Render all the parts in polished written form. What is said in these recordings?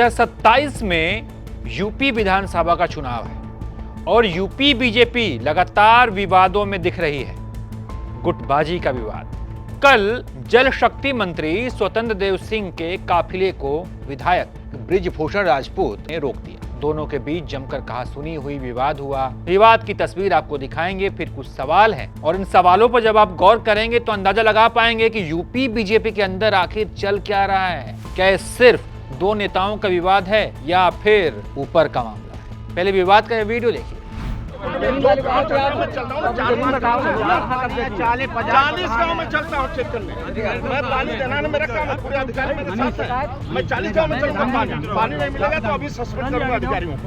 2027 में यूपी विधानसभा का चुनाव है और यूपी बीजेपी लगातार विवादों में दिख रही है। गुटबाजी का विवाद। कल जल शक्ति मंत्री स्वतंत्र देव सिंह के काफिले को विधायक बृजभूषण राजपूत ने रोक दिया। दोनों के बीच जमकर कहासुनी हुई, विवाद हुआ। विवाद की तस्वीर आपको दिखाएंगे, फिर कुछ सवाल हैं और इन सवालों पर जब आप गौर करेंगे तो अंदाजा लगा पाएंगे कि यूपी बीजेपी के अंदर आखिर चल क्या रहा है। क्या ये सिर्फ दो नेताओं का विवाद है या फिर ऊपर का मामला है? पहले विवाद का वीडियो देखिए। 40 गांव में चलता हूँ क्षेत्र में, मैं पानी देना है, मेरा काम है, पूरे अधिकारी मेरे साथ है। मैं 40 गांव में चलता हूँ, पानी नहीं मिलेगा तो अभी सस्पेंड करूंगा अधिकारियों को।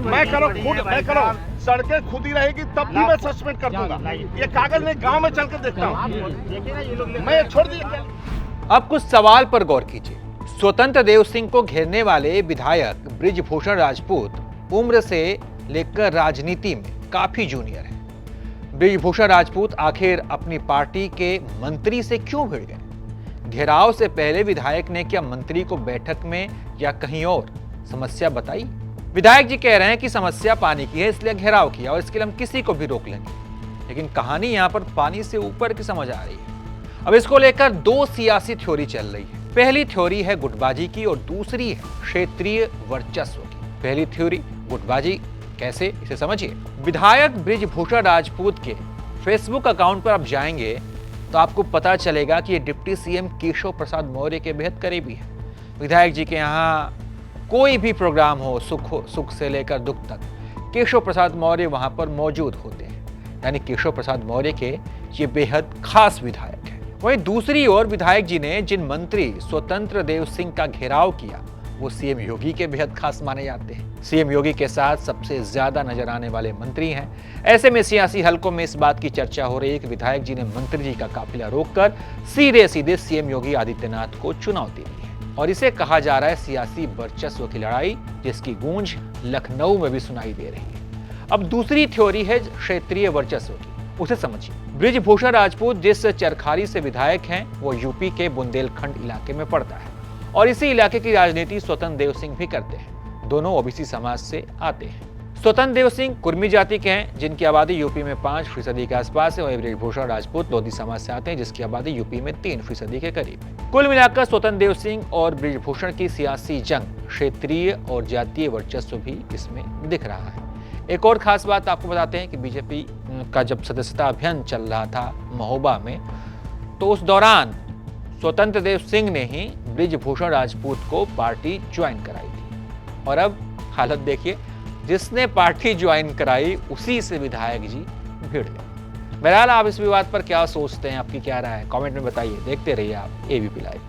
मैं करो खुद, मैं करो, सड़कें खुद ही रहेगी तब भी मैं सस्पेंड कर दूंगा। ये कागज नहीं, गाँव में चल कर देखता हूँ, मैं छोड़ दिया। अब कुछ सवाल पर गौर कीजिए। स्वतंत्र देव सिंह को घेरने वाले विधायक बृजभूषण राजपूत उम्र से लेकर राजनीति में काफी जूनियर हैं। बृजभूषण राजपूत आखिर अपनी पार्टी के मंत्री से क्यों भिड़ गए? घेराव से पहले विधायक ने क्या मंत्री को बैठक में या कहीं और समस्या बताई? विधायक जी कह रहे हैं कि समस्या पानी की है इसलिए घेराव किया और इसके लिए हम किसी को भी रोक लेंगे, लेकिन कहानी यहाँ पर पानी से ऊपर की समझ आ रही है। अब इसको लेकर दो सियासी थ्योरी चल रही है। पहली थ्योरी है गुटबाजी की और दूसरी है क्षेत्रीय वर्चस्व की। पहली थ्योरी गुटबाजी कैसे, इसे समझिए। विधायक बृजभूषण राजपूत के फेसबुक अकाउंट पर आप जाएंगे तो आपको पता चलेगा कि ये डिप्टी सीएम केशव प्रसाद मौर्य के बेहद करीबी है। विधायक जी के यहाँ कोई भी प्रोग्राम हो, सुख से लेकर दुख तक, केशव प्रसाद मौर्य वहां पर मौजूद होते हैं। यानी केशव प्रसाद मौर्य के ये बेहद खास विधायक है। वहीं दूसरी ओर विधायक जी ने जिन मंत्री स्वतंत्र देव सिंह का घेराव किया वो सीएम योगी के बेहद खास माने जाते हैं। सीएम योगी के साथ सबसे ज्यादा नजर आने वाले मंत्री हैं। ऐसे में सियासी हलकों में इस बात की चर्चा हो रही है कि विधायक जी ने मंत्री जी का काफिला रोककर सीधे सीधे सीएम योगी आदित्यनाथ को चुनौती दी है और इसे कहा जा रहा है सियासी वर्चस्व की लड़ाई, जिसकी गूंज लखनऊ में भी सुनाई दे रही है। अब दूसरी थ्योरी है क्षेत्रीय वर्चस्व की, उसे समझिए। बृजभूषण राजपूत जिस चरखारी से विधायक हैं वो यूपी के बुंदेलखंड इलाके में पड़ता है और इसी इलाके की राजनीति स्वतंत्र देव सिंह भी करते हैं। दोनों ओबीसी समाज से आते हैं। स्वतंत्र देव सिंह कुर्मी जाति के हैं जिनकी आबादी यूपी में 5% के आसपास है और बृजभूषण राजपूत लोधी समाज से आते हैं जिसकी आबादी यूपी में 3% के करीब है। कुल मिलाकर स्वतंत्र देव सिंह और बृजभूषण की सियासी जंग क्षेत्रीय और जातीय वर्चस्व भी इसमें दिख रहा है। एक और खास बात आपको बताते हैं कि बीजेपी का जब सदस्यता अभियान चल रहा था महोबा में, तो उस दौरान स्वतंत्र देव सिंह ने ही बृजभूषण राजपूत को पार्टी ज्वाइन कराई थी और अब हालत देखिए, जिसने पार्टी ज्वाइन कराई उसी से विधायक जी भिड़ गए। बहरहाल आप इस विवाद पर क्या सोचते हैं, आपकी क्या राय है, कमेंट में बताइए। देखते रहिए आप एबीपी लाइव।